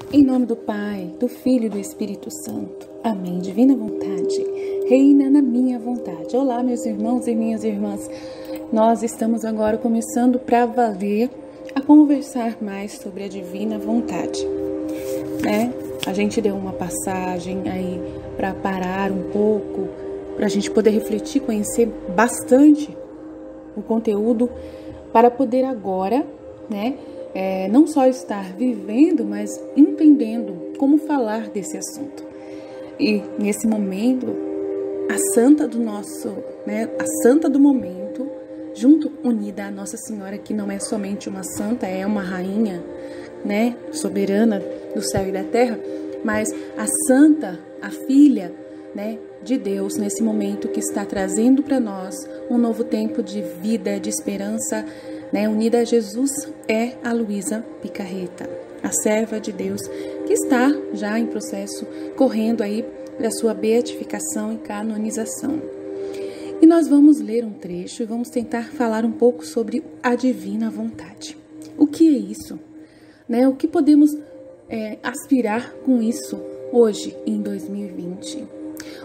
Em nome do Pai, do Filho e do Espírito Santo. Amém. Divina vontade, reina na minha vontade. Olá, meus irmãos e minhas irmãs. Nós estamos agora começando para valer a conversar mais sobre a divina vontade, né? A gente deu uma passagem aí para parar um pouco, para a gente poder refletir, conhecer bastante o conteúdo, para poder agora, né? Não só estar vivendo, mas entendendo como falar desse assunto. E nesse momento, a santa do nosso, né, a santa do momento, junto unida à Nossa Senhora, que não é somente uma santa, é uma rainha, né, soberana do céu e da terra, mas a santa, a filha, né, de Deus, nesse momento que está trazendo para nós um novo tempo de vida, de esperança, né, unida a Jesus, é a Luísa Picarreta, a serva de Deus, que está já em processo, correndo aí da sua beatificação e canonização. E nós vamos ler um trecho e vamos tentar falar um pouco sobre a divina vontade. O que é isso? Né? O que podemos aspirar com isso hoje, em 2020?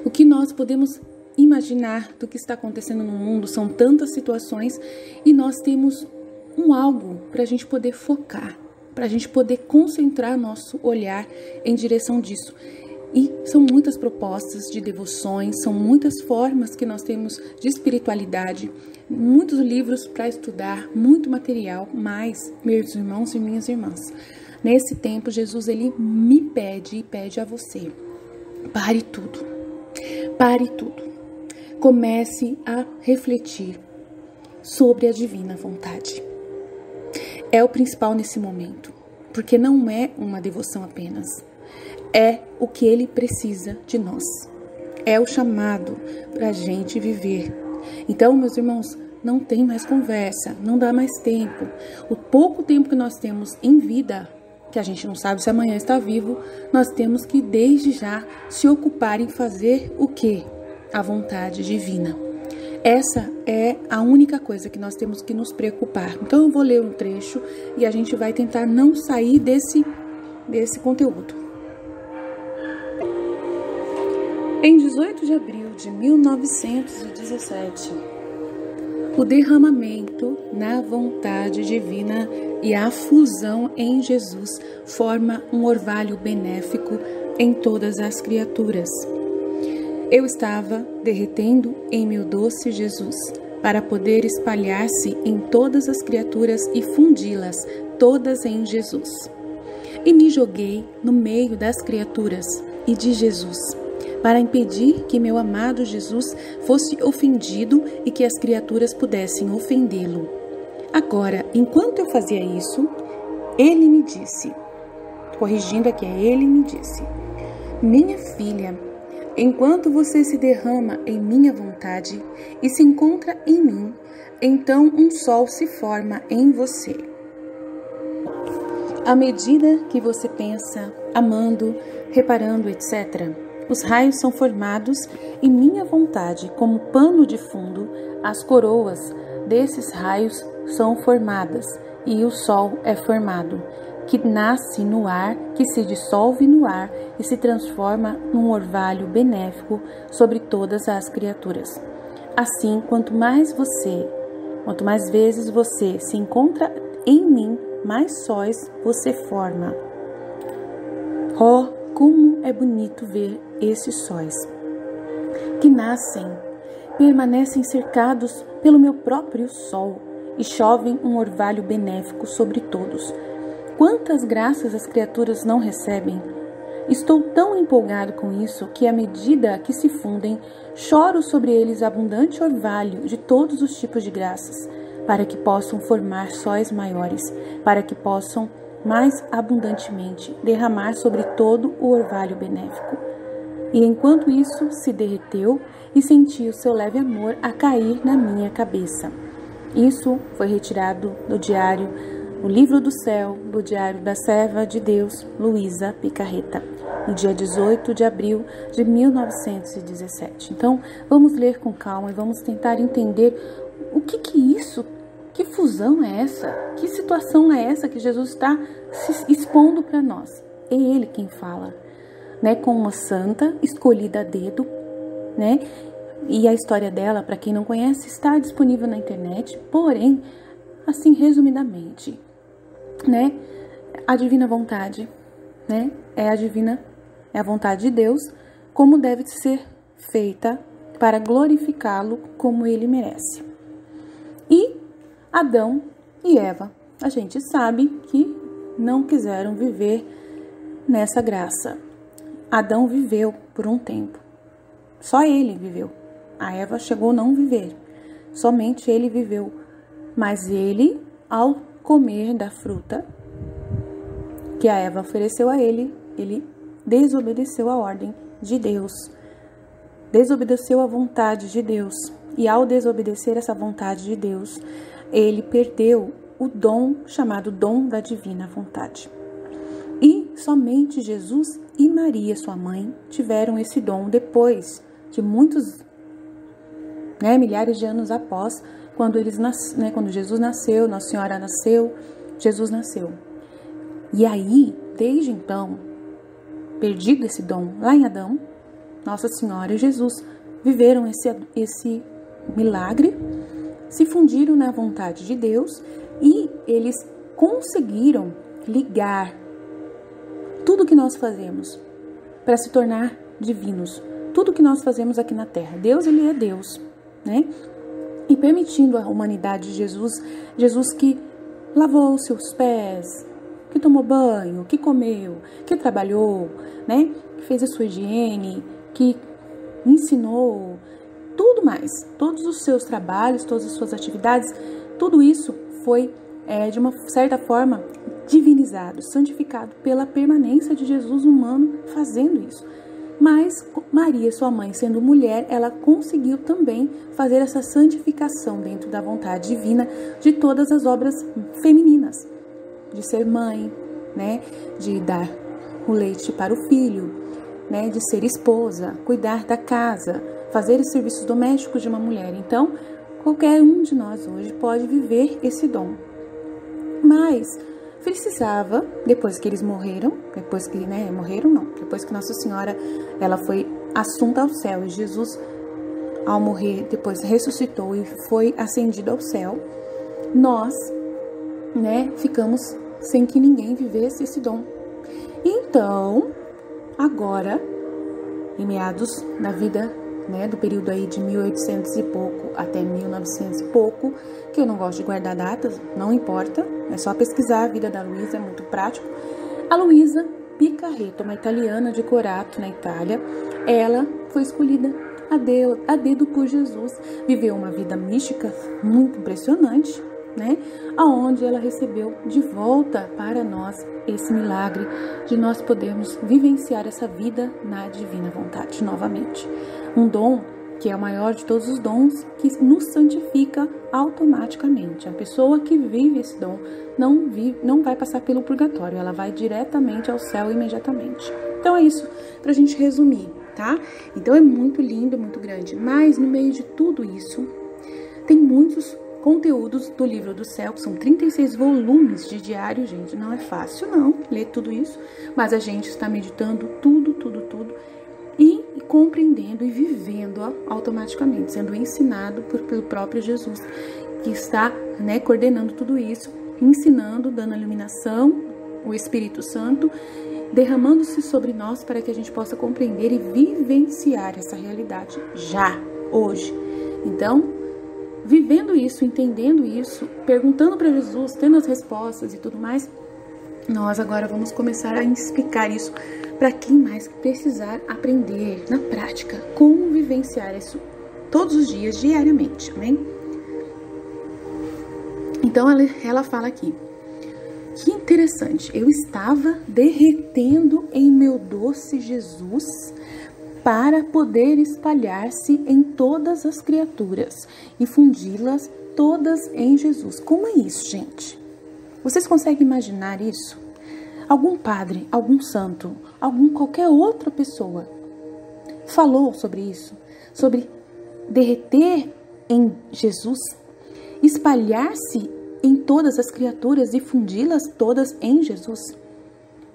O que nós podemos imaginar do que está acontecendo no mundo? São tantas situações e nós temos algo para a gente poder focar, para a gente poder concentrar nosso olhar em direção disso. E são muitas propostas de devoções, são muitas formas que nós temos de espiritualidade, muitos livros para estudar, muito material, mas, meus irmãos e minhas irmãs, nesse tempo Jesus ele me pede e pede a você, pare tudo, comece a refletir sobre a divina vontade. É o principal nesse momento, porque não é uma devoção apenas, é o que ele precisa de nós, é o chamado para a gente viver. Então, meus irmãos, não tem mais conversa, não dá mais tempo. O pouco tempo que nós temos em vida, que a gente não sabe se amanhã está vivo, nós temos que desde já se ocupar em fazer o quê? A vontade divina. Essa é a única coisa que nós temos que nos preocupar. Então eu vou ler um trecho e a gente vai tentar não sair desse conteúdo. Em 18 de abril de 1917, o derramamento na vontade divina e a fusão em Jesus forma um orvalho benéfico em todas as criaturas. Eu estava derretendo em meu doce Jesus, para poder espalhar-se em todas as criaturas e fundi-las todas em Jesus. E me joguei no meio das criaturas e de Jesus, para impedir que meu amado Jesus fosse ofendido e que as criaturas pudessem ofendê-lo. Agora, enquanto eu fazia isso, ele me disse, corrigindo aqui, ele me disse: minha filha, enquanto você se derrama em minha vontade e se encontra em mim, então um sol se forma em você. À medida que você pensa, amando, reparando, etc., os raios são formados em minha vontade como pano de fundo, as coroas desses raios são formadas e o sol é formado, que nasce no ar, que se dissolve no ar e se transforma num orvalho benéfico sobre todas as criaturas. Assim, quanto mais vezes você se encontra em mim, mais sóis você forma. Oh, como é bonito ver esses sóis, que nascem, permanecem cercados pelo meu próprio sol e chovem um orvalho benéfico sobre todos. Quantas graças as criaturas não recebem? Estou tão empolgado com isso que, à medida que se fundem, choro sobre eles abundante orvalho de todos os tipos de graças, para que possam formar sóis maiores, para que possam mais abundantemente derramar sobre todo o orvalho benéfico. E enquanto isso se derreteu e senti o seu leve amor a cair na minha cabeça. Isso foi retirado do diário O Livro do Céu, do diário da serva de Deus, Luísa Picarreta, no dia 18 de abril de 1917. Então, vamos ler com calma e vamos tentar entender o que é isso, que fusão é essa, que situação é essa que Jesus está se expondo para nós. é Ele quem fala, né? Com uma santa escolhida a dedo, né? E a história dela, para quem não conhece, está disponível na internet. Porém, assim, resumidamente, né? A divina vontade, né? É a vontade de Deus, como deve ser feita para glorificá-lo como ele merece. E Adão e Eva, a gente sabe que não quiseram viver nessa graça. Adão viveu por um tempo. Só ele viveu. A Eva chegou a não viver. Somente ele viveu. Mas ele, ao comer da fruta que a Eva ofereceu a ele, ele desobedeceu a ordem de Deus. Desobedeceu a vontade de Deus. E ao desobedecer essa vontade de Deus, ele perdeu o dom chamado dom da divina vontade. E somente Jesus e Maria, sua mãe, tiveram esse dom depois de muitos, milhares de anos após, quando Jesus nasceu, Nossa Senhora nasceu, Jesus nasceu. E aí, desde então, perdido esse dom lá em Adão, Nossa Senhora e Jesus viveram esse milagre, se fundiram na vontade de Deus e eles conseguiram ligar tudo que nós fazemos para se tornar divinos. Tudo que nós fazemos aqui na Terra. Deus, ele é Deus, né? E permitindo a humanidade de Jesus que lavou seus pés, que tomou banho, que comeu, que trabalhou, né? Que fez a sua higiene, que ensinou, tudo mais. Todos os seus trabalhos, todas as suas atividades, tudo isso foi, de uma certa forma, divinizado, santificado pela permanência de Jesus humano fazendo isso. Mas Maria, sua mãe, sendo mulher, ela conseguiu também fazer essa santificação dentro da vontade divina de todas as obras femininas. De ser mãe, né? De dar o leite para o filho, né? De ser esposa, cuidar da casa, fazer os serviços domésticos de uma mulher. Então, qualquer um de nós hoje pode viver esse dom. Mas precisava, depois que eles morreram, depois que Nossa Senhora, ela foi assunta ao céu e Jesus, ao morrer, depois ressuscitou e foi ascendido ao céu, nós, ficamos sem que ninguém vivesse esse dom. Então, agora, em meados da vida, do período aí de 1800 e pouco até 1900 e pouco, que eu não gosto de guardar datas, não importa, é só pesquisar a vida da Luísa, é muito prático. A Luísa Picarretto, uma italiana de Corato, na Itália, ela foi escolhida a dedo por Jesus, viveu uma vida mística muito impressionante, aonde ela recebeu de volta para nós esse milagre de nós podermos vivenciar essa vida na divina vontade novamente. Um dom que é o maior de todos os dons, que nos santifica automaticamente. A pessoa que vive esse dom não vai passar pelo purgatório, ela vai diretamente ao céu imediatamente. Então é isso para a gente resumir, tá? Então é muito lindo, muito grande, mas no meio de tudo isso tem muitos conteúdos do Livro do Céu, que são 36 volumes de diário, gente. Não é fácil, não, ler tudo isso, mas a gente está meditando tudo e compreendendo e vivendo automaticamente, sendo ensinado pelo próprio Jesus, que está, coordenando tudo isso, ensinando, dando a iluminação, o Espírito Santo, derramando-se sobre nós para que a gente possa compreender e vivenciar essa realidade já, hoje. Então, vivendo isso, entendendo isso, perguntando para Jesus, tendo as respostas e tudo mais, nós agora vamos começar a explicar isso para quem mais precisar aprender na prática como vivenciar isso todos os dias, diariamente, amém? Então ela fala aqui, que interessante, eu estava derretendo em meu doce Jesus para poder espalhar-se em todas as criaturas e fundi-las todas em Jesus. Como é isso, gente? Vocês conseguem imaginar isso? Algum padre, algum santo, qualquer outra pessoa falou sobre isso? Sobre derreter em Jesus, espalhar-se em todas as criaturas e fundi-las todas em Jesus?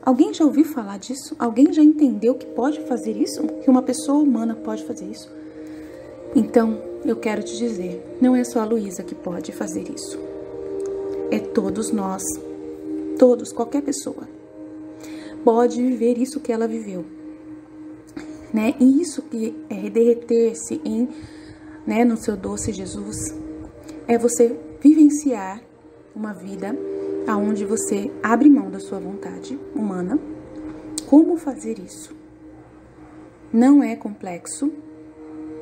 Alguém já ouviu falar disso? Alguém já entendeu que pode fazer isso? Que uma pessoa humana pode fazer isso? Então, eu quero te dizer, não é só a Luísa que pode fazer isso. É todos nós, todos, qualquer pessoa pode viver isso que ela viveu, né? E isso que é derreter-se em, né, no seu doce Jesus, é você vivenciar uma vida aonde você abre mão da sua vontade humana. Como fazer isso? Não é complexo,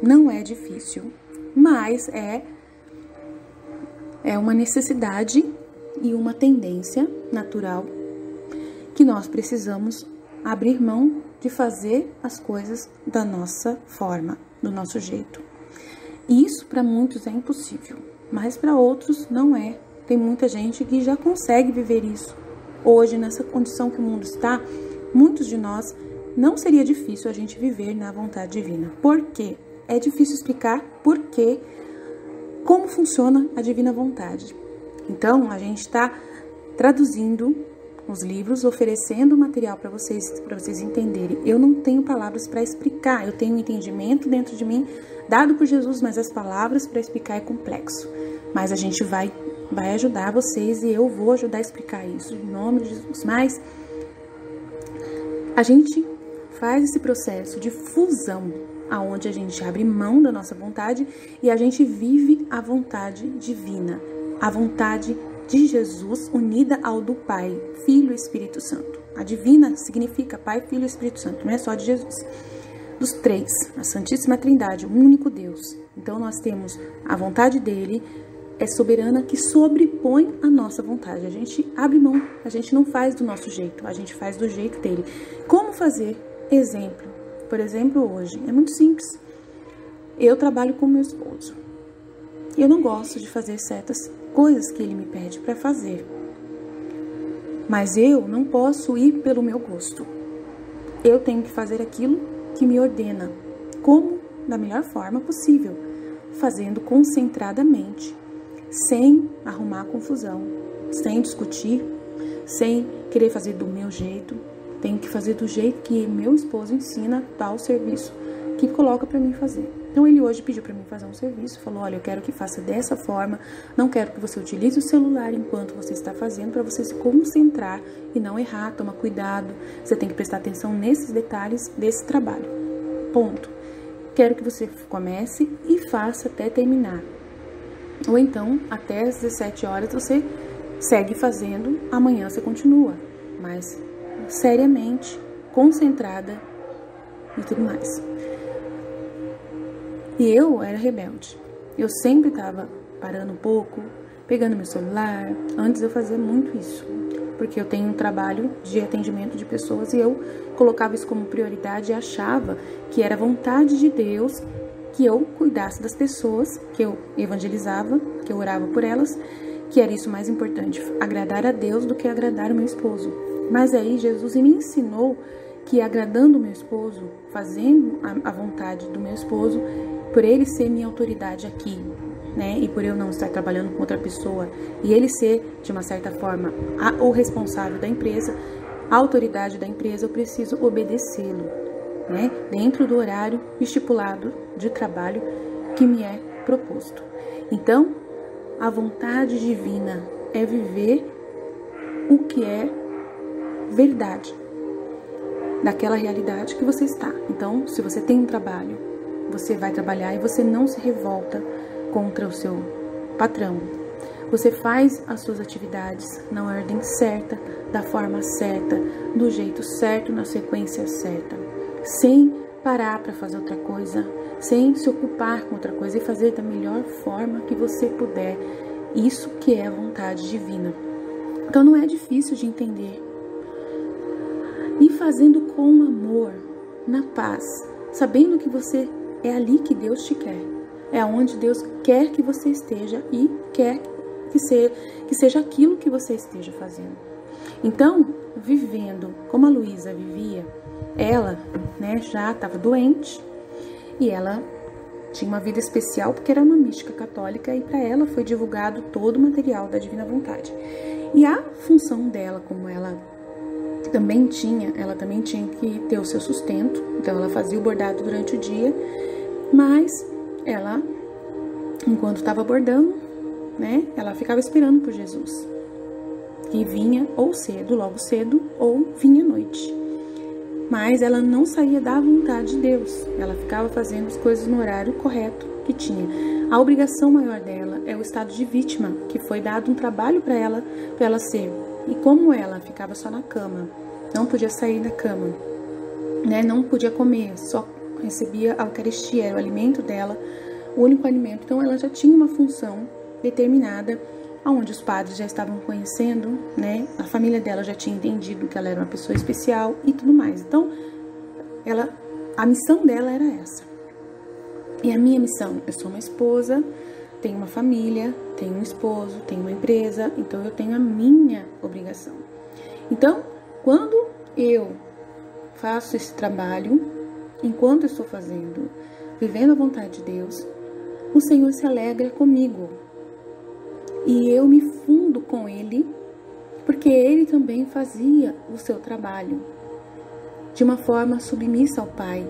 não é difícil, mas é uma necessidade e uma tendência natural que nós precisamos abrir mão de fazer as coisas da nossa forma, do nosso jeito. E isso para muitos é impossível, mas para outros não é. Tem muita gente que já consegue viver isso. Hoje, nessa condição que o mundo está, muitos de nós não seria difícil a gente viver na vontade divina. Por quê? É difícil explicar por quê, como funciona a divina vontade. Então, a gente está traduzindo os livros, oferecendo material para vocês entenderem. Eu não tenho palavras para explicar, eu tenho um entendimento dentro de mim, dado por Jesus, mas as palavras para explicar é complexo. Mas a gente vai ajudar vocês e eu vou ajudar a explicar isso, em nome de Jesus. Mas a gente faz esse processo de fusão, aonde a gente abre mão da nossa vontade e a gente vive a vontade divina, a vontade de Jesus unida ao do Pai, Filho e Espírito Santo. A divina significa Pai, Filho e Espírito Santo, não é só de Jesus. Dos três, a Santíssima Trindade, o único Deus. Então nós temos a vontade dele, é soberana, que sobrepõe a nossa vontade. A gente abre mão, a gente não faz do nosso jeito, a gente faz do jeito dele. Como fazer? Exemplo. Por exemplo, hoje, é muito simples. Eu trabalho com meu esposo. Eu não gosto de fazer certas coisas que ele me pede para fazer. Mas eu não posso ir pelo meu gosto. Eu tenho que fazer aquilo que me ordena. Como? Da melhor forma possível. Fazendo concentradamente. Sem arrumar confusão. Sem discutir. Sem querer fazer do meu jeito. Tenho que fazer do jeito que meu esposo ensina tal serviço que coloca para mim fazer. Então ele hoje pediu para mim fazer um serviço, falou: olha, eu quero que faça dessa forma, não quero que você utilize o celular enquanto você está fazendo, para você se concentrar e não errar, toma cuidado, você tem que prestar atenção nesses detalhes desse trabalho. Ponto. Quero que você comece e faça até terminar. Ou então, até às 17 horas você segue fazendo, amanhã você continua, mas seriamente, concentrada e tudo mais. E eu era rebelde. Eu sempre estava parando um pouco, pegando meu celular. Antes eu fazia muito isso, porque eu tenho um trabalho de atendimento de pessoas e eu colocava isso como prioridade e achava que era vontade de Deus que eu cuidasse das pessoas, que eu evangelizava, que eu orava por elas, que era isso mais importante, agradar a Deus do que agradar o meu esposo. Mas aí Jesus me ensinou que agradando o meu esposo, fazendo a vontade do meu esposo, por ele ser minha autoridade aqui, né, e por eu não estar trabalhando com outra pessoa, e ele ser, de uma certa forma, o responsável da empresa, a autoridade da empresa, eu preciso obedecê-lo, né, dentro do horário estipulado de trabalho que me é proposto. Então, a vontade divina é viver o que é verdade daquela realidade que você está. Então, se você tem um trabalho, você vai trabalhar e você não se revolta contra o seu patrão. Você faz as suas atividades na ordem certa, da forma certa, do jeito certo, na sequência certa, sem parar para fazer outra coisa, sem se ocupar com outra coisa e fazer da melhor forma que você puder. Isso que é a vontade divina. Então não é difícil de entender. E fazendo com amor, na paz, sabendo que você é ali que Deus te quer. É onde Deus quer que você esteja e quer que seja aquilo que você esteja fazendo. Então, vivendo como a Luísa vivia, ela, né, já estava doente e ela tinha uma vida especial porque era uma mística católica e para ela foi divulgado todo o material da Divina Vontade. E a função dela, como ela ela também tinha que ter o seu sustento, então ela fazia o bordado durante o dia, mas ela, enquanto estava bordando, né, ela ficava esperando por Jesus, que vinha ou cedo, logo cedo, ou vinha à noite. Mas ela não saía da vontade de Deus, ela ficava fazendo as coisas no horário correto que tinha. A obrigação maior dela é o estado de vítima, que foi dado um trabalho para ela ser. E como ela ficava só na cama, não podia sair da cama, né, não podia comer, só recebia a Eucaristia, era o alimento dela, o único alimento. Então ela já tinha uma função determinada, onde os padres já estavam conhecendo, né? A família dela já tinha entendido que ela era uma pessoa especial e tudo mais. Então, a missão dela era essa. E a minha missão, eu sou uma esposa, tenho uma família, tenho um esposo, tenho uma empresa, então eu tenho a minha obrigação. Então, quando eu faço esse trabalho, enquanto eu estou fazendo, vivendo a vontade de Deus, o Senhor se alegra comigo. E eu me fundo com Ele, porque Ele também fazia o seu trabalho de uma forma submissa ao Pai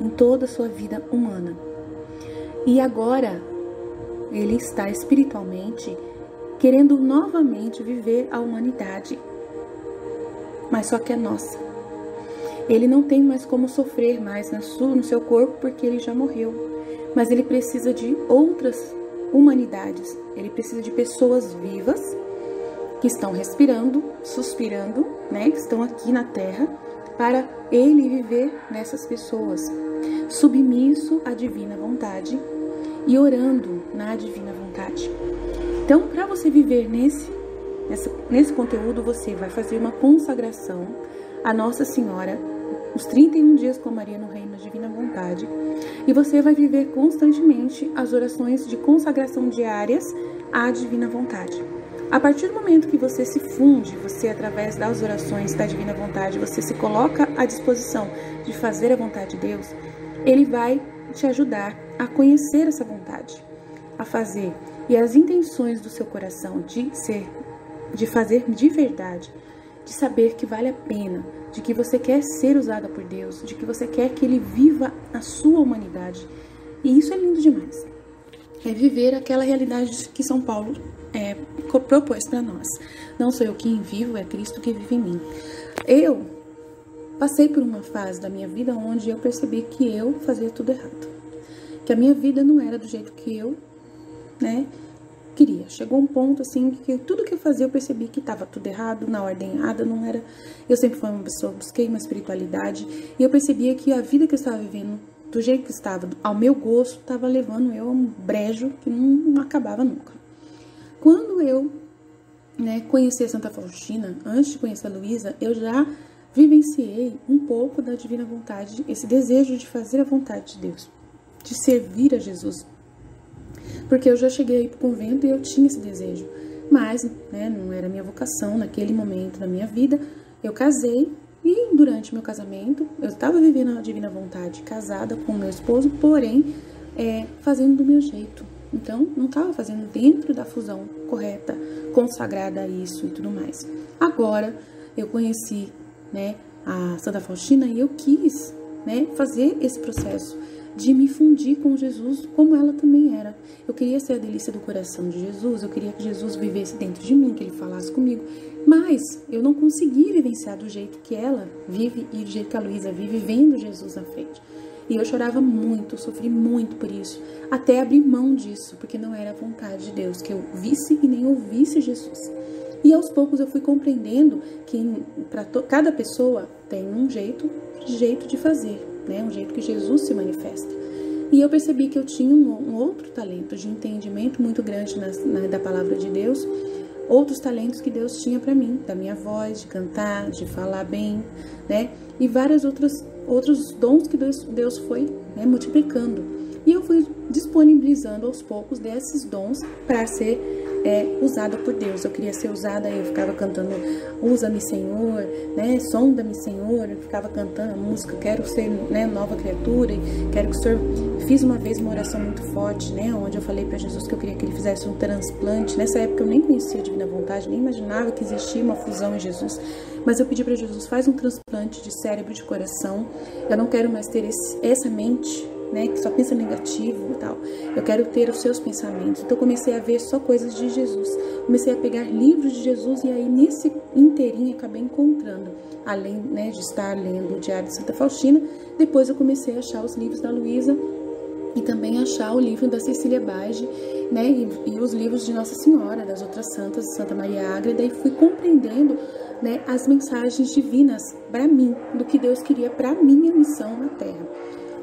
em toda a sua vida humana. E agora Ele está espiritualmente querendo novamente viver a humanidade, mas só que é nossa. Ele não tem mais como sofrer mais no seu corpo, porque Ele já morreu, mas Ele precisa de outras humanidades, Ele precisa de pessoas vivas que estão respirando, suspirando, né, que estão aqui na terra, para Ele viver nessas pessoas, submisso à divina vontade e orando na divina vontade. Então, para você viver nesse conteúdo, você vai fazer uma consagração a Nossa Senhora, os 31 dias com Maria no Reino da Divina Vontade, e você vai viver constantemente as orações de consagração diárias à Divina Vontade. A partir do momento que você se funde, você através das orações da Divina Vontade, você se coloca à disposição de fazer a vontade de Deus, Ele vai te ajudar a conhecer essa vontade, a fazer, e as intenções do seu coração de fazer de verdade, de saber que vale a pena, de que você quer ser usada por Deus, de que você quer que Ele viva a sua humanidade. E isso é lindo demais. É viver aquela realidade que São Paulo propôs para nós. Não sou eu quem vivo, é Cristo que vive em mim. Eu passei por uma fase da minha vida onde eu percebi que eu fazia tudo errado. Que a minha vida não era do jeito que eu, queria. Chegou um ponto assim que tudo que eu fazia eu percebi que estava tudo errado, na ordem errada, não era. Eu sempre fui uma pessoa, busquei uma espiritualidade e eu percebia que a vida que eu estava vivendo, do jeito que estava, ao meu gosto, estava levando eu a um brejo que não acabava nunca. Quando eu conheci a Santa Faustina, antes de conhecer a Luísa, eu já vivenciei um pouco da divina vontade, esse desejo de fazer a vontade de Deus, de servir a Jesus. Porque eu já cheguei aí pro convento e eu tinha esse desejo. Mas, não era minha vocação naquele momento da minha vida. Eu casei e durante meu casamento, eu estava vivendo a divina vontade, casada com meu esposo, porém, fazendo do meu jeito. Então, não estava fazendo dentro da fusão correta, consagrada a isso e tudo mais. Agora, eu conheci, a Santa Faustina e eu quis, fazer esse processo de me fundir com Jesus como ela também era. Eu queria ser a delícia do coração de Jesus, eu queria que Jesus vivesse dentro de mim, que Ele falasse comigo, mas eu não consegui vivenciar do jeito que ela vive e do jeito que a Luísa vive, vendo Jesus na frente. E eu chorava muito, sofri muito por isso, até abrir mão disso, porque não era a vontade de Deus, que eu visse e nem ouvisse Jesus. E aos poucos eu fui compreendendo que para cada pessoa tem um jeito de fazer, um jeito que Jesus se manifesta. E eu percebi que eu tinha um outro talento de entendimento muito grande da palavra de Deus, outros talentos que Deus tinha para mim, da minha voz, de cantar, de falar bem, e vários outros dons que Deus foi multiplicando. E eu fui disponibilizando aos poucos desses dons para ser usada por Deus. Eu queria ser usada, eu ficava cantando usa-me Senhor, né, sonda-me Senhor, eu ficava cantando a música, quero ser, né, nova criatura, e quero que o Senhor... Fiz uma vez uma oração muito forte, né, onde eu falei para Jesus que eu queria que ele fizesse um transplante. Nessa época eu nem conhecia a Divina Vontade, nem imaginava que existia uma fusão em Jesus, mas eu pedi para Jesus, faz um transplante de cérebro, de coração. Eu não quero mais ter essa mente, né, que só pensa negativo e tal. Eu quero ter os seus pensamentos. Então eu comecei a ver só coisas de Jesus. Comecei a pegar livros de Jesus e aí nesse inteirinho acabei encontrando, além, né, de estar lendo o Diário de Santa Faustina, depois eu comecei a achar os livros da Luísa e também achar o livro da Cecília Bage, né, e os livros de Nossa Senhora, das outras santas, Santa Maria Ágreda, e fui compreendendo, né, as mensagens divinas para mim, do que Deus queria para minha missão na Terra.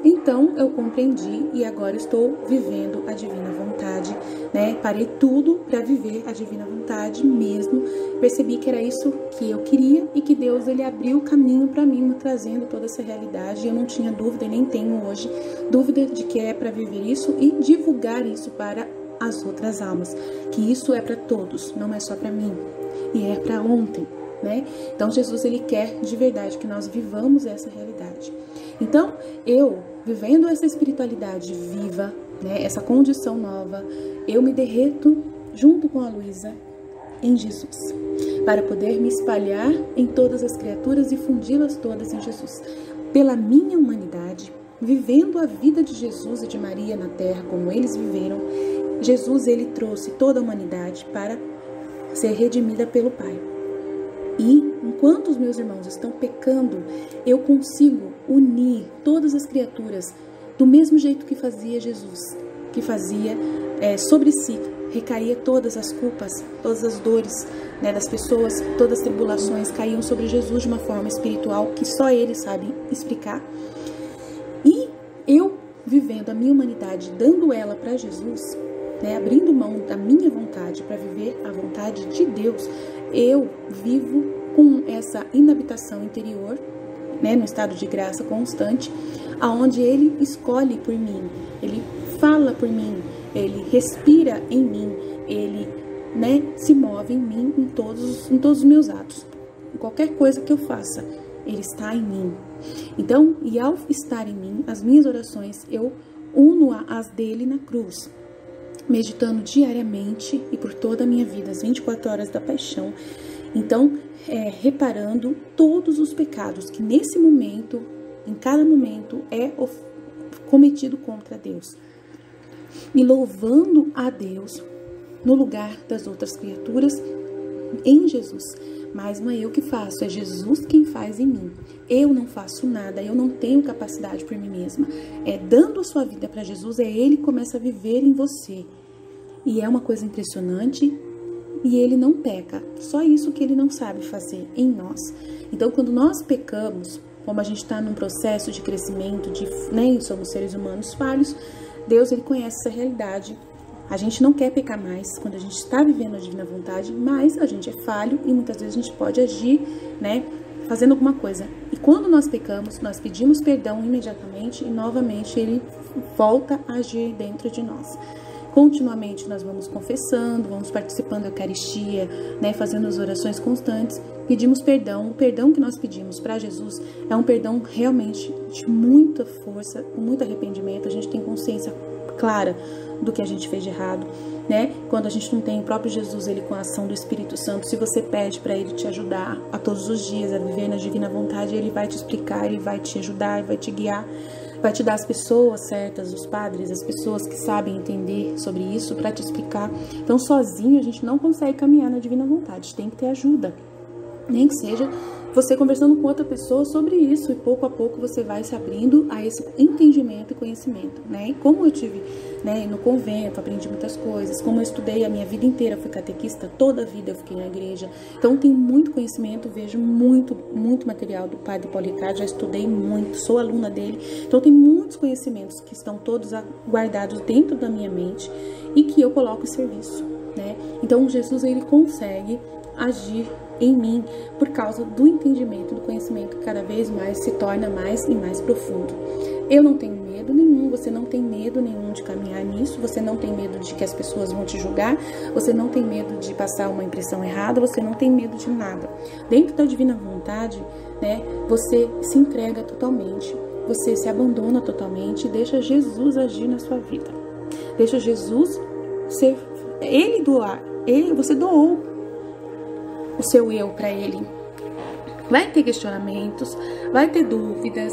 Então, eu compreendi e agora estou vivendo a Divina Vontade, né? Parei tudo para viver a Divina Vontade mesmo. Percebi que era isso que eu queria e que Deus, ele abriu o caminho para mim, me trazendo toda essa realidade. Eu não tinha dúvida e nem tenho hoje dúvida de que é para viver isso e divulgar isso para as outras almas. Que isso é para todos, não é só para mim. E é para ontem, né? Então, Jesus, ele quer de verdade que nós vivamos essa realidade. Então, eu, vivendo essa espiritualidade viva, né, essa condição nova, eu me derreto junto com a Luísa em Jesus, para poder me espalhar em todas as criaturas e fundi-las todas em Jesus. Pela minha humanidade, vivendo a vida de Jesus e de Maria na Terra, como eles viveram, Jesus, ele trouxe toda a humanidade para ser redimida pelo Pai. E enquanto os meus irmãos estão pecando, eu consigo unir todas as criaturas do mesmo jeito que fazia Jesus, que fazia sobre si, recaía todas as culpas, todas as dores, né, das pessoas, todas as tribulações caíam sobre Jesus de uma forma espiritual que só ele sabe explicar. E eu, vivendo a minha humanidade, dando ela para Jesus, né, abrindo mão da minha vontade para viver a vontade de Deus, eu vivo com essa inabitação interior, né, no estado de graça constante, aonde ele escolhe por mim, ele fala por mim, ele respira em mim, ele, né, se move em mim em todos os meus atos. Em qualquer coisa que eu faça, ele está em mim. Então, e ao estar em mim, as minhas orações, eu uno às dele na cruz, meditando diariamente e por toda a minha vida, as 24 horas da paixão. Então, reparando todos os pecados que nesse momento, em cada momento, é cometido contra Deus. E louvando a Deus no lugar das outras criaturas em Jesus. Mas não é eu que faço, é Jesus quem faz em mim. Eu não faço nada, eu não tenho capacidade por mim mesma. Dando a sua vida para Jesus, Ele que começa a viver em você. E é uma coisa impressionante. E ele não peca, só isso que ele não sabe fazer em nós. Então, quando nós pecamos, como a gente está num processo de crescimento, né, somos seres humanos falhos, Deus, ele conhece essa realidade. A gente não quer pecar mais quando a gente está vivendo a Divina Vontade, mas a gente é falho e muitas vezes a gente pode agir, né, fazendo alguma coisa. E quando nós pecamos, nós pedimos perdão imediatamente e novamente ele volta a agir dentro de nós. Continuamente nós vamos confessando, vamos participando da Eucaristia, né, fazendo as orações constantes, pedimos perdão. O perdão que nós pedimos para Jesus é um perdão realmente de muita força, com muito arrependimento. A gente tem consciência clara do que a gente fez de errado, né? Quando a gente não tem o próprio Jesus, ele com a ação do Espírito Santo, se você pede para ele te ajudar a todos os dias a viver na Divina Vontade, ele vai te explicar, ele vai te ajudar, ele vai te guiar, vai te dar as pessoas certas, os padres, as pessoas que sabem entender sobre isso para te explicar. Então, sozinho a gente não consegue caminhar na Divina Vontade, tem que ter ajuda. Nem que seja você conversando com outra pessoa sobre isso, e pouco a pouco você vai se abrindo a esse entendimento e conhecimento, né? E como eu tive, né, no convento, aprendi muitas coisas, como eu estudei a minha vida inteira, fui catequista, toda a vida eu fiquei na igreja, então tenho muito conhecimento, vejo muito material do Padre Policarpo, já estudei muito, sou aluna dele, então tem muitos conhecimentos que estão todos guardados dentro da minha mente e que eu coloco em serviço, né? Então Jesus, ele consegue agir em mim por causa do entendimento, do conhecimento que cada vez mais se torna mais e mais profundo. Eu não tenho medo nenhum, você não tem medo nenhum de caminhar nisso, você não tem medo de que as pessoas vão te julgar, você não tem medo de passar uma impressão errada, você não tem medo de nada. Dentro da divina vontade, né, você se entrega totalmente, você se abandona totalmente e deixa Jesus agir na sua vida. Deixa Jesus ser, ele doar, você doou o seu eu para ele. Vai ter questionamentos, vai ter dúvidas.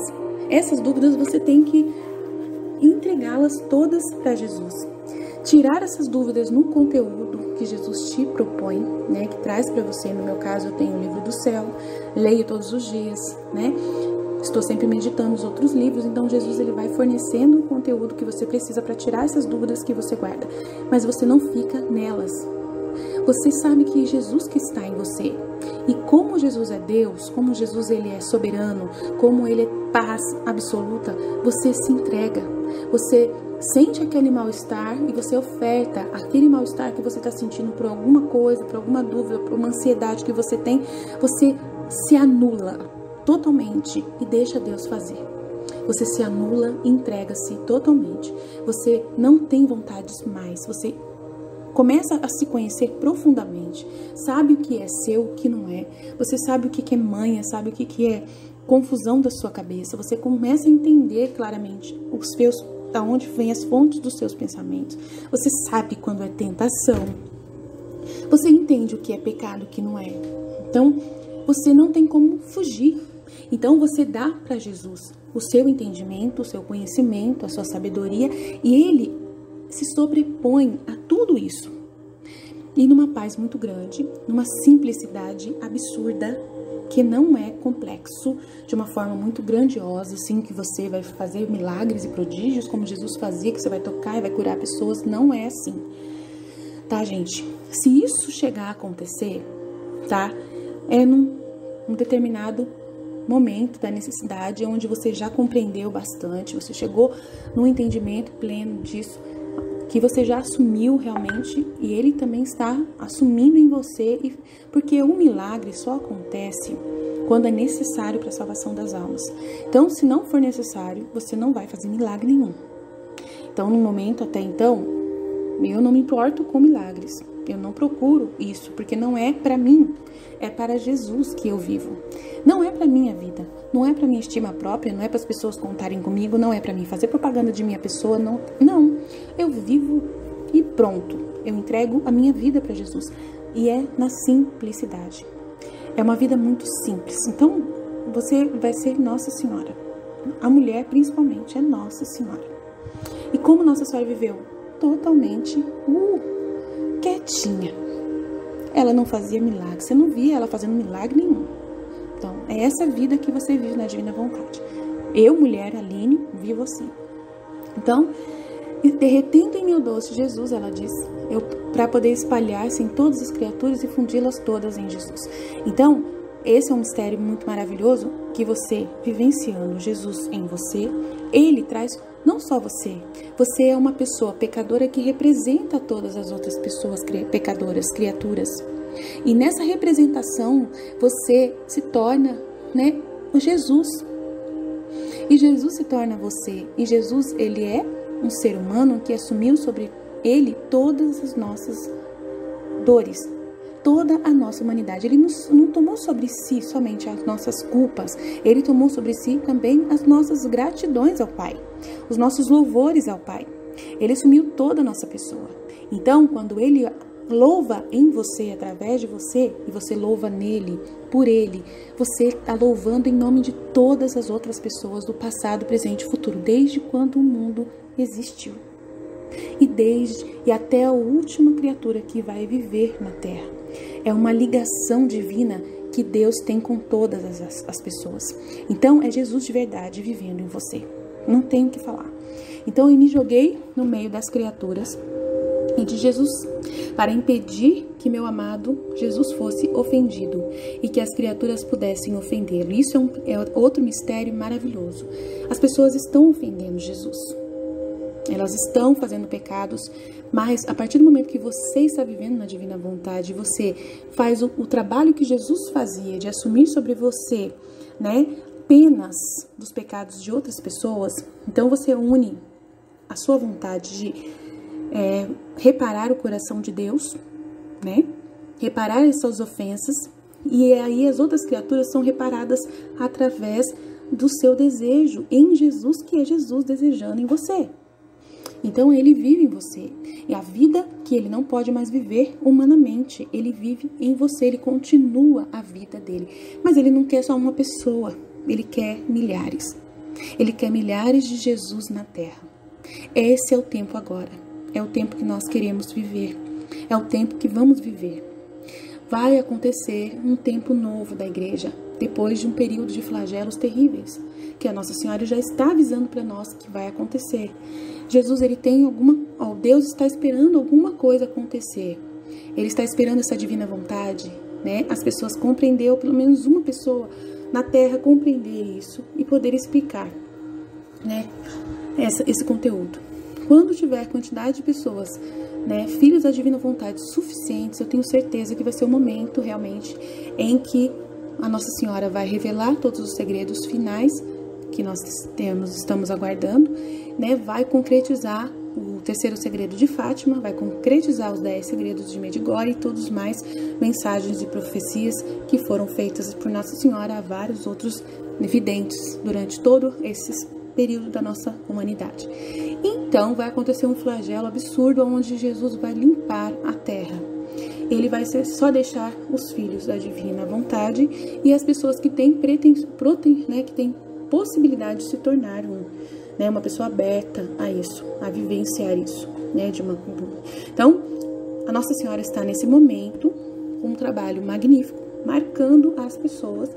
Essas dúvidas você tem que entregá-las todas para Jesus. Tirar essas dúvidas no conteúdo que Jesus te propõe, né, que traz para você. No meu caso, eu tenho o livro do céu, leio todos os dias, né? Estou sempre meditando os outros livros, então Jesus ele vai fornecendo o conteúdo que você precisa para tirar essas dúvidas que você guarda. Mas você não fica nelas. Você sabe que Jesus que está em você. E como Jesus é Deus, como Jesus ele é soberano, como ele é paz absoluta, você se entrega. Você sente aquele mal-estar e você oferta aquele mal-estar que você está sentindo por alguma coisa, por alguma dúvida, por uma ansiedade que você tem. Você se anula totalmente e deixa Deus fazer. Você se anula e entrega-se totalmente. Você não tem vontades mais. Você começa a se conhecer profundamente. Sabe o que é seu, o que não é. Você sabe o que é manha, sabe o que é confusão da sua cabeça. Você começa a entender claramente da onde vêm as fontes dos seus pensamentos. Você sabe quando é tentação. Você entende o que é pecado, o que não é. Então, você não tem como fugir. Então, você dá para Jesus o seu entendimento, o seu conhecimento, a sua sabedoria, e ele se sobrepõe a tudo isso. E numa paz muito grande, numa simplicidade absurda, que não é complexo, de uma forma muito grandiosa, assim, que você vai fazer milagres e prodígios, como Jesus fazia, que você vai tocar e vai curar pessoas. Não é assim. Tá, gente? Se isso chegar a acontecer, tá? É num determinado momento da necessidade, onde você já compreendeu bastante, você chegou num entendimento pleno disso, que você já assumiu realmente, e ele também está assumindo em você, porque o milagre só acontece quando é necessário para a salvação das almas. Então, se não for necessário, você não vai fazer milagre nenhum. Então, no momento até então, eu não me importo com milagres, eu não procuro isso, porque não é para mim, é para Jesus que eu vivo. Não é para minha vida, não é para minha estima própria, não é para as pessoas contarem comigo, não é para mim fazer propaganda de minha pessoa, não. Eu vivo e pronto. Eu entrego a minha vida para Jesus. E é na simplicidade. É uma vida muito simples. Então, você vai ser Nossa Senhora. A mulher, principalmente, é Nossa Senhora. E como Nossa Senhora viveu? Totalmente quietinha. Ela não fazia milagre. Você não via ela fazendo milagre nenhum. Então, é essa vida que você vive na divina vontade. Eu, mulher, Aline, vivo assim. Então, derretendo em meu doce Jesus, ela diz, para poder espalhar-se em todas as criaturas e fundi-las todas em Jesus. Então, esse é um mistério muito maravilhoso que você, vivenciando Jesus em você, ele traz não só você. Você é uma pessoa pecadora que representa todas as outras pessoas pecadoras, criaturas. E nessa representação, você se torna, né, Jesus. E Jesus se torna você. E Jesus, ele é um ser humano que assumiu sobre ele todas as nossas dores, toda a nossa humanidade. Ele não tomou sobre si somente as nossas culpas, ele tomou sobre si também as nossas gratidões ao Pai, os nossos louvores ao Pai. Ele assumiu toda a nossa pessoa. Então, quando ele louva em você, através de você, e você louva nele, por ele, você está louvando em nome de todas as outras pessoas do passado, presente e futuro, desde quando o mundo existiu. E até a última criatura que vai viver na Terra. É uma ligação divina que Deus tem com todas as pessoas. Então, é Jesus de verdade vivendo em você. Não tem o que falar. Então, eu me joguei no meio das criaturas e de Jesus, para impedir que meu amado Jesus fosse ofendido e que as criaturas pudessem ofendê-lo. Isso é outro mistério maravilhoso. As pessoas estão ofendendo Jesus. Elas estão fazendo pecados, mas a partir do momento que você está vivendo na divina vontade, você faz o trabalho que Jesus fazia, de assumir sobre você, né, penas dos pecados de outras pessoas, então você une a sua vontade de reparar o coração de Deus, né, reparar essas ofensas, e aí as outras criaturas são reparadas através do seu desejo em Jesus, que é Jesus desejando em você. Então ele vive em você, e a vida que ele não pode mais viver humanamente, ele vive em você, ele continua a vida dele. Mas ele não quer só uma pessoa, ele quer milhares. Ele quer milhares de Jesus na terra. Esse é o tempo agora, é o tempo que nós queremos viver, é o tempo que vamos viver. Vai acontecer um tempo novo da igreja, depois de um período de flagelos terríveis, que a Nossa Senhora já está avisando para nós que vai acontecer. Jesus, ele tem Deus está esperando alguma coisa acontecer. Ele está esperando essa divina vontade, né? As pessoas compreender, ou pelo menos uma pessoa na Terra compreender isso e poder explicar, né, esse conteúdo. Quando tiver quantidade de pessoas, né, filhos da divina vontade suficientes, eu tenho certeza que vai ser o momento realmente em que a Nossa Senhora vai revelar todos os segredos finais que nós estamos aguardando, né, vai concretizar o terceiro segredo de Fátima, vai concretizar os 10 segredos de Medjugorje e todos mais mensagens e profecias que foram feitas por Nossa Senhora a vários outros videntes durante todo esse período da nossa humanidade. Então vai acontecer um flagelo absurdo onde Jesus vai limpar a terra. Ele vai só deixar os filhos da divina vontade e as pessoas que têm que têm possibilidade de se tornar uma pessoa aberta a isso, a vivenciar isso, né? Então, a Nossa Senhora está nesse momento com um trabalho magnífico, marcando as pessoas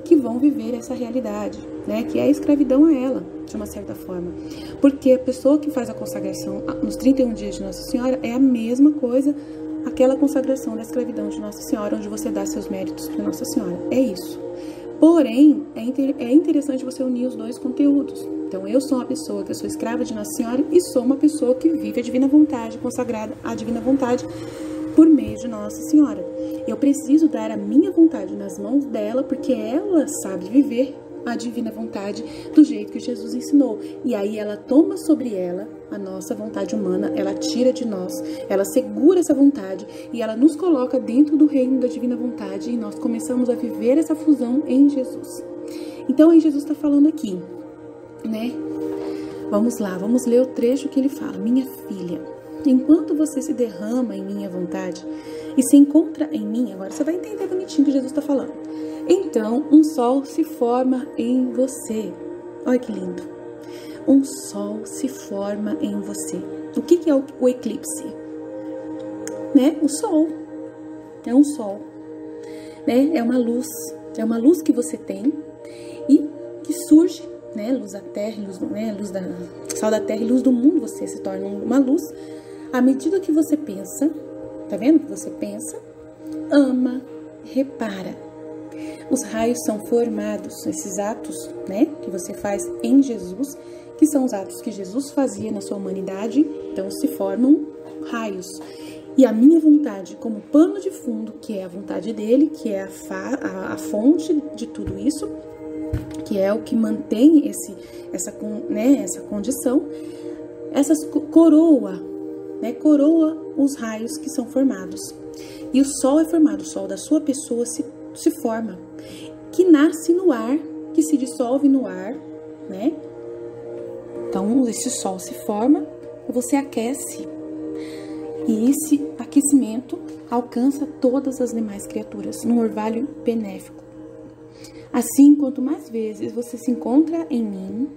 que vão viver essa realidade, né? Que é a escravidão a ela, de uma certa forma. Porque a pessoa que faz a consagração nos 31 dias de Nossa Senhora é a mesma coisa, aquela consagração da escravidão de Nossa Senhora, onde você dá seus méritos para Nossa Senhora. É isso. Porém, é interessante você unir os dois conteúdos. Então, eu sou uma pessoa que eu sou escrava de Nossa Senhora e sou uma pessoa que vive a divina vontade, consagrada à divina vontade por meio de Nossa Senhora. Eu preciso dar a minha vontade nas mãos dela, porque ela sabe viver a divina vontade do jeito que Jesus ensinou. E aí ela toma sobre ela a nossa vontade humana, ela tira de nós, ela segura essa vontade e ela nos coloca dentro do reino da divina vontade e nós começamos a viver essa fusão em Jesus. Então aí Jesus está falando aqui, né? Vamos lá, vamos ler o trecho que ele fala. Minha filha, enquanto você se derrama em minha vontade e se encontra em mim, agora você vai entender bonitinho o que Jesus está falando. Então, um sol se forma em você. Olha que lindo. Um sol se forma em você. O que é o eclipse? Né? O sol. É um sol. Né? É uma luz. É uma luz que você tem e que surge, né? Luz da terra, sol da terra e luz do mundo. Você se torna uma luz à medida que você pensa. Tá vendo? Que você pensa, ama, repara. Os raios são formados, esses atos, né, que você faz em Jesus, que são os atos que Jesus fazia na sua humanidade, então se formam raios. E a minha vontade, como pano de fundo, que é a vontade dele, que é a fonte de tudo isso, que é o que mantém essa condição, coroa os raios que são formados. E o sol é formado, o sol da sua pessoa se forma, que nasce no ar, que se dissolve no ar, né? Então, esse sol se forma, você aquece, e esse aquecimento alcança todas as demais criaturas, num orvalho benéfico. Assim, quanto mais vezes você se encontra em mim,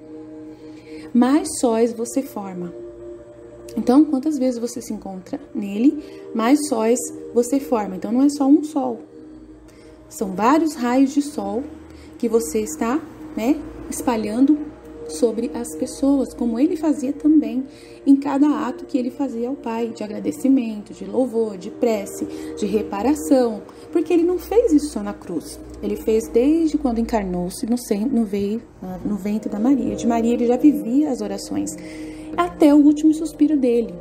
mais sóis você forma. Então, quantas vezes você se encontra nele, mais sóis você forma. Então, não é só um sol. São vários raios de sol que você está, né, espalhando sobre as pessoas, como ele fazia também em cada ato que ele fazia ao Pai, de agradecimento, de louvor, de prece, de reparação, porque ele não fez isso só na cruz. Ele fez desde quando encarnou-se no ventre da Maria. De Maria ele já vivia as orações. até o último suspiro dele.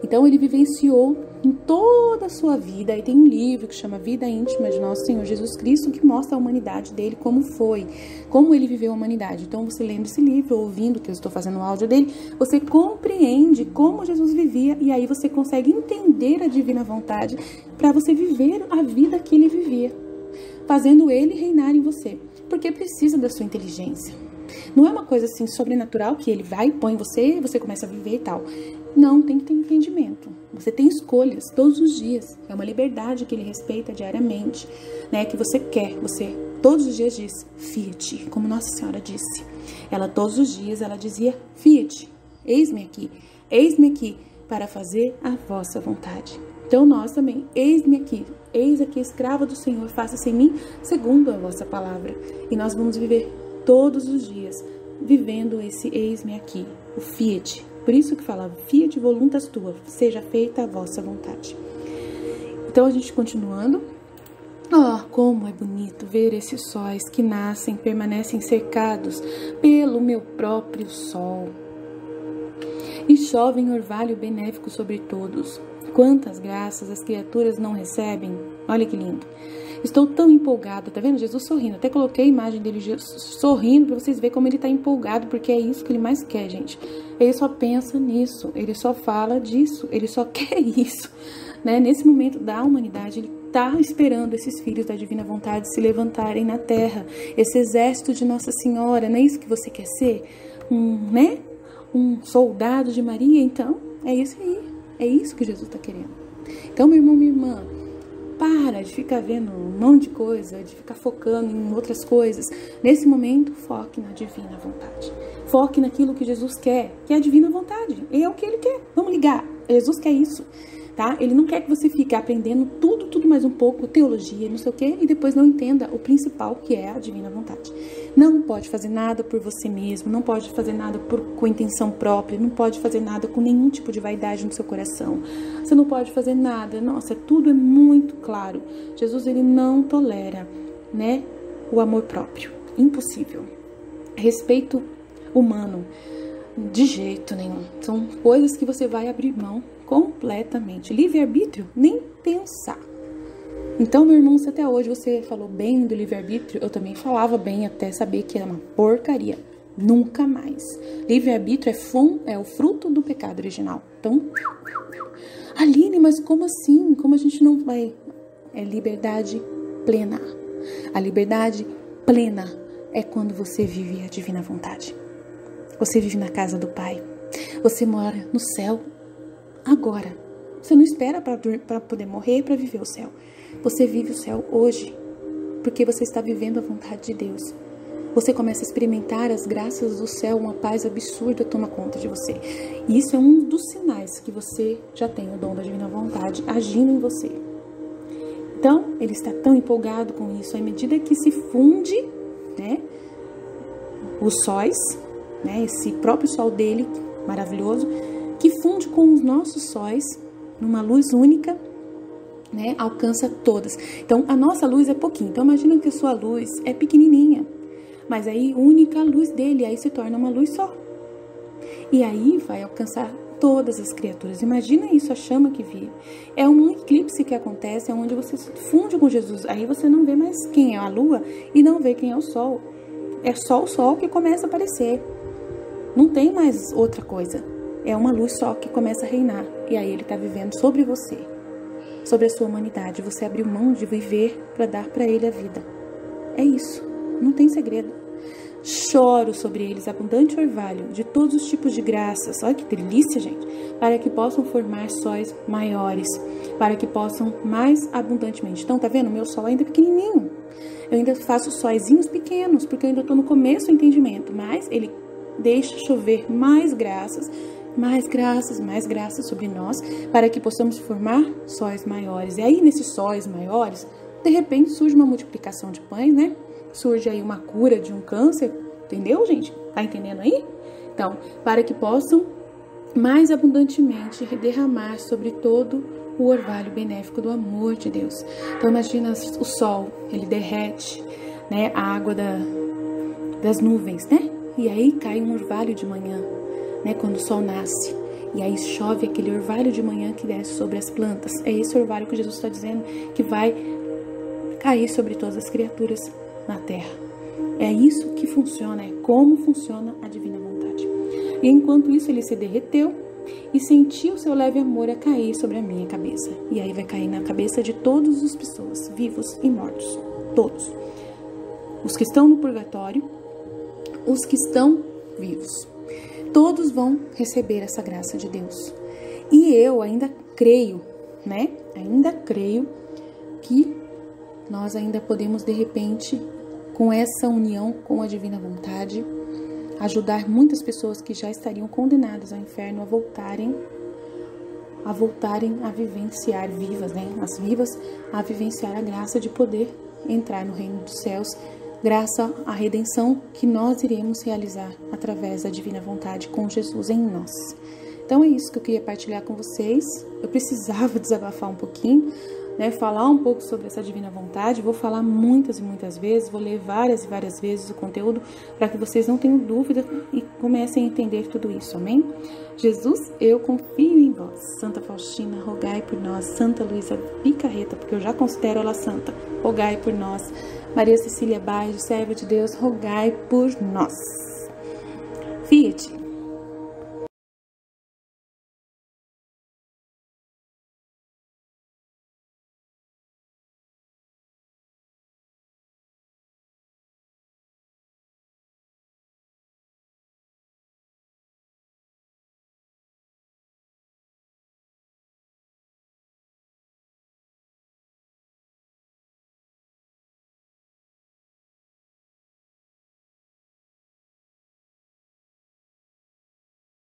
Então ele vivenciou em toda a sua vida, e tem um livro que chama Vida Íntima de Nosso Senhor Jesus Cristo, que mostra a humanidade dele, como foi, como ele viveu a humanidade. Então você lendo esse livro, ouvindo, que eu estou fazendo o áudio dele, você compreende como Jesus vivia, e aí você consegue entender a divina vontade para você viver a vida que ele vivia, fazendo ele reinar em você, porque precisa da sua inteligência. Não é uma coisa assim sobrenatural que ele vai, põe em você e você começa a viver e tal. Não, tem que ter entendimento. Você tem escolhas todos os dias. É uma liberdade que ele respeita diariamente, né? Que você quer. Você todos os dias diz, Fiat, como Nossa Senhora disse. Ela todos os dias, ela dizia, Fiat, eis-me aqui para fazer a vossa vontade. Então nós também, eis-me aqui, eis aqui escrava do Senhor, faça-se em mim segundo a vossa palavra. E nós vamos viver todos os dias, vivendo esse eis-me aqui, o Fiat. Por isso que falava, Fiat voluntas tua, seja feita a vossa vontade. Então a gente continuando. Como é bonito ver esses sóis que nascem, permanecem cercados pelo meu próprio sol. E chovem orvalho benéfico sobre todos. Quantas graças as criaturas não recebem? Olha que lindo. Estou tão empolgada, tá vendo? Jesus sorrindo. Até coloquei a imagem dele sorrindo para vocês verem como ele tá empolgado, porque é isso que ele mais quer, gente. Ele só pensa nisso, ele só fala disso, ele só quer isso, né? Nesse momento da humanidade, ele tá esperando esses filhos da divina vontade se levantarem na terra, esse exército de Nossa Senhora. Não é isso que você quer ser? Um soldado de Maria? Então, é isso aí. É isso que Jesus tá querendo. Então, meu irmão, minha irmã, para de ficar vendo um monte de coisa, de ficar focando em outras coisas. Nesse momento, foque na divina vontade. Foque naquilo que Jesus quer, que é a divina vontade. É o que ele quer. Vamos ligar. Jesus quer isso, tá? Ele não quer que você fique aprendendo tudo mais um pouco, teologia, não sei o quê, e depois não entenda o principal, que é a divina vontade. Não pode fazer nada por você mesmo, não pode fazer nada com intenção própria, não pode fazer nada com nenhum tipo de vaidade no seu coração. Você não pode fazer nada. Nossa, tudo é muito claro. Jesus, ele não tolera, né, o amor próprio. Impossível. Respeito humano, de jeito nenhum. São coisas que você vai abrir mão completamente. Livre-arbítrio, nem pensar. Então, meu irmão, se até hoje você falou bem do livre-arbítrio, eu também falava bem até saber que é uma porcaria. Nunca mais. Livre-arbítrio é o fruto do pecado original. Então, Aline, mas como assim? Como a gente não vai? É liberdade plena. A liberdade plena é quando você vive a divina vontade. Você vive na casa do Pai. Você mora no céu agora. Você não espera para poder morrer para viver o céu. Você vive o céu hoje, porque você está vivendo a vontade de Deus. Você começa a experimentar as graças do céu, uma paz absurda toma conta de você. E isso é um dos sinais que você já tem o dom da divina vontade agindo em você. Então, ele está tão empolgado com isso, à medida que se funde, né, os sóis, né, esse próprio sol dele, maravilhoso, que funde com os nossos sóis, numa luz única, né, alcança todas. Então, a nossa luz é pouquinho. Então, imagina que a sua luz é pequenininha, mas aí única a luz dele, aí se torna uma luz só. E aí vai alcançar todas as criaturas. Imagina isso, a chama que vira. É um eclipse que acontece, é onde você se funde com Jesus. Aí você não vê mais quem é a lua e não vê quem é o sol. É só o sol que começa a aparecer. Não tem mais outra coisa. É uma luz só que começa a reinar. E aí ele está vivendo sobre você, sobre a sua humanidade. Você abriu mão de viver para dar para ele a vida. É isso. Não tem segredo. Choro sobre eles abundante orvalho de todos os tipos de graças. Olha que delícia, gente. Para que possam formar sóis maiores. Para que possam mais abundantemente. Então, tá vendo? Meu sol ainda é pequenininho. Eu ainda faço sóizinhos pequenos, porque eu ainda estou no começo do entendimento. Mas ele deixa chover mais graças sobre nós, para que possamos formar sóis maiores. E aí, nesses sóis maiores, de repente surge uma multiplicação de pães, né? Surge aí uma cura de um câncer, entendeu, gente? Tá entendendo aí? Então, para que possam mais abundantemente derramar sobre todo o orvalho benéfico do amor de Deus. Então, imagina o sol, ele derrete, né, a água das nuvens, né? E aí cai um orvalho de manhã. né? Quando o sol nasce. E aí chove aquele orvalho de manhã que desce sobre as plantas. É esse orvalho que Jesus está dizendo que vai cair sobre todas as criaturas na terra. É isso que funciona, é como funciona a divina vontade. E enquanto isso ele se derreteu e sentiu seu leve amor a cair sobre a minha cabeça. E aí vai cair na cabeça de todas as pessoas, vivos e mortos. Todos. Os que estão no purgatório, os que estão vivos. Todos vão receber essa graça de Deus. E eu ainda creio, né? Ainda creio que nós ainda podemos, de repente, com essa união com a divina vontade, ajudar muitas pessoas que já estariam condenadas ao inferno a voltarem a vivenciar vivas, né? As vivas a vivenciar a graça de poder entrar no reino dos céus, graças à redenção que nós iremos realizar através da divina vontade com Jesus em nós. Então é isso que eu queria partilhar com vocês. Eu precisava desabafar um pouquinho, né, falar um pouco sobre essa divina vontade. Vou falar muitas e muitas vezes, vou ler várias e várias vezes o conteúdo para que vocês não tenham dúvida e comecem a entender tudo isso, amém? Jesus, eu confio em vós. Santa Faustina, rogai por nós. Santa Luísa Picarreta, porque eu já considero ela santa, rogai por nós. Maria Cecília Baggio, serva de Deus, rogai por nós. Fiat.